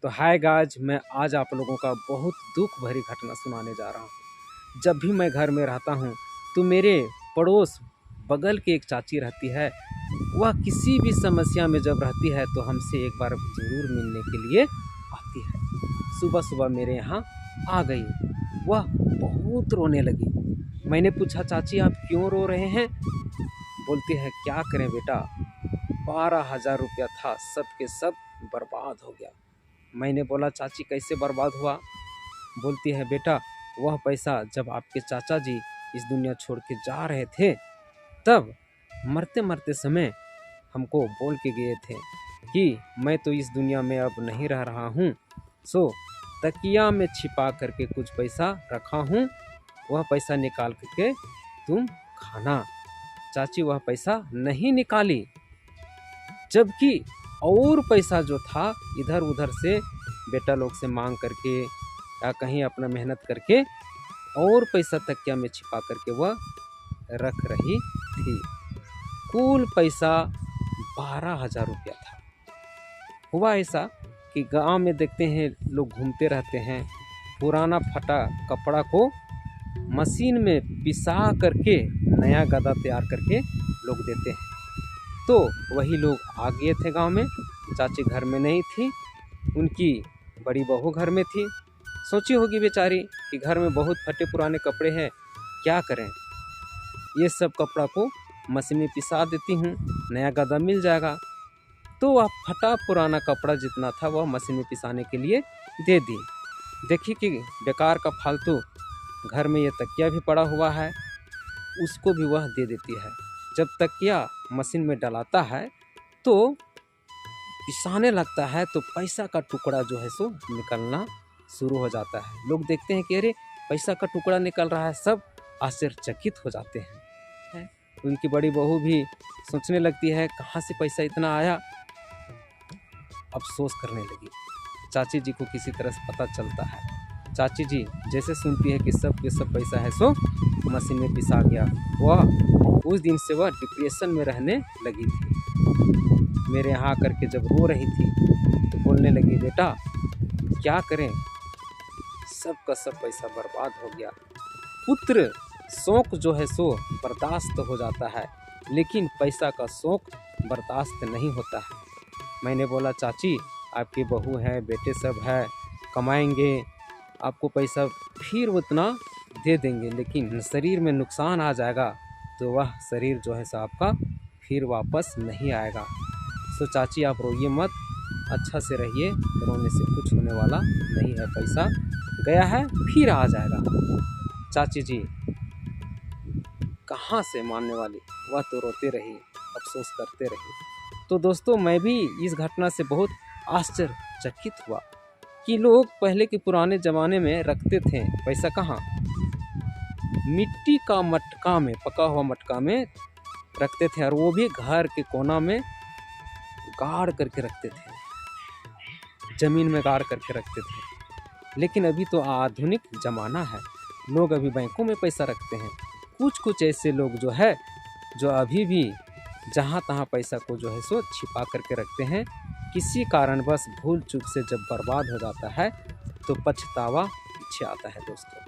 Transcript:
तो hi guys, मैं आज आप लोगों का बहुत दुख भरी घटना सुनाने जा रहा हूँ। जब भी मैं घर में रहता हूँ तो मेरे पड़ोस बगल की एक चाची रहती है। वह किसी भी समस्या में जब रहती है तो हमसे एक बार ज़रूर मिलने के लिए आती है। सुबह सुबह मेरे यहाँ आ गई। वह बहुत रोने लगी। मैंने पूछा, चाची आप क्यों रो रहे हैं? बोलती है, क्या करें बेटा, 12,000 रुपया था, सब के सब बर्बाद हो गया। मैंने बोला, चाची कैसे बर्बाद हुआ? बोलती है, बेटा वह पैसा जब आपके चाचा जी इस दुनिया छोड़ के जा रहे थे तब मरते मरते समय हमको बोल के गए थे कि मैं तो इस दुनिया में अब नहीं रह रहा हूँ, सो तकिया में छिपा करके कुछ पैसा रखा हूँ, वह पैसा निकाल करके तुम खाना। चाची वह पैसा नहीं निकाली, जबकि और पैसा जो था इधर उधर से बेटा लोग से मांग करके या कहीं अपना मेहनत करके और पैसा तकिया में छिपा करके वह रख रही थी। कुल पैसा 12,000 रुपया था। हुआ ऐसा कि गांव में देखते हैं लोग घूमते रहते हैं, पुराना फटा कपड़ा को मशीन में पिसा करके नया गदा तैयार करके लोग देते हैं। तो वही लोग आ गए थे गांव में। चाची घर में नहीं थी, उनकी बड़ी बहू घर में थी। सोची होगी बेचारी कि घर में बहुत फटे पुराने कपड़े हैं, क्या करें, ये सब कपड़ा को मशीन में पिसा देती हूँ, नया गदा मिल जाएगा। तो वह फटा पुराना कपड़ा जितना था वह मशीन में पिसाने के लिए दे दी। देखी कि बेकार का फालतू घर में ये तकिया भी पड़ा हुआ है, उसको भी वह दे देती है। जब तकिया मशीन में डलाता है तो पिसाने लगता है तो पैसा का टुकड़ा जो है सो निकलना शुरू हो जाता है। लोग देखते हैं कि अरे पैसा का टुकड़ा निकल रहा है, सब आश्चर्यचकित हो जाते हैं। उनकी बड़ी बहू भी सोचने लगती है कहाँ से पैसा इतना आया। अफसोस करने लगी। चाची जी को किसी तरह से पता चलता है। चाची जी जैसे सुनती है कि सब के सब पैसा है सो मशीन में पिसा गया, वह उस दिन से वह डिप्रेशन में रहने लगी थी। मेरे यहाँ आकर के जब रो रही थी तो बोलने लगी, बेटा क्या करें, सब का सब पैसा बर्बाद हो गया। पुत्र शौक जो है सो बर्दाश्त हो जाता है, लेकिन पैसा का शौक बर्दाश्त नहीं होता है। मैंने बोला, चाची आपकी बहू है, बेटे सब है, कमाएंगे, आपको पैसा फिर उतना दे देंगे, लेकिन शरीर में नुकसान आ जाएगा तो वह शरीर जो है सो आपका फिर वापस नहीं आएगा। सो चाची आप रोइए मत, अच्छा से रहिए, रोने से कुछ होने वाला नहीं है, पैसा गया है फिर आ जाएगा। चाची जी कहाँ से मानने वाली, वह तो रोते रही, अफसोस करते रही। तो दोस्तों मैं भी इस घटना से बहुत आश्चर्यचकित हुआ कि लोग पहले के पुराने ज़माने में रखते थे पैसा कहाँ, मिट्टी का मटका में, पका हुआ मटका में रखते थे, और वो भी घर के कोना में गाड़ करके रखते थे, ज़मीन में गाड़ करके रखते थे। लेकिन अभी तो आधुनिक ज़माना है, लोग अभी बैंकों में पैसा रखते हैं। कुछ ऐसे लोग जो है जो अभी भी जहाँ तहाँ पैसा को जो है सो छिपा करके रखते हैं। किसी कारणवश भूल चूक से जब बर्बाद हो जाता है तो पछतावा पीछे आता है दोस्तों।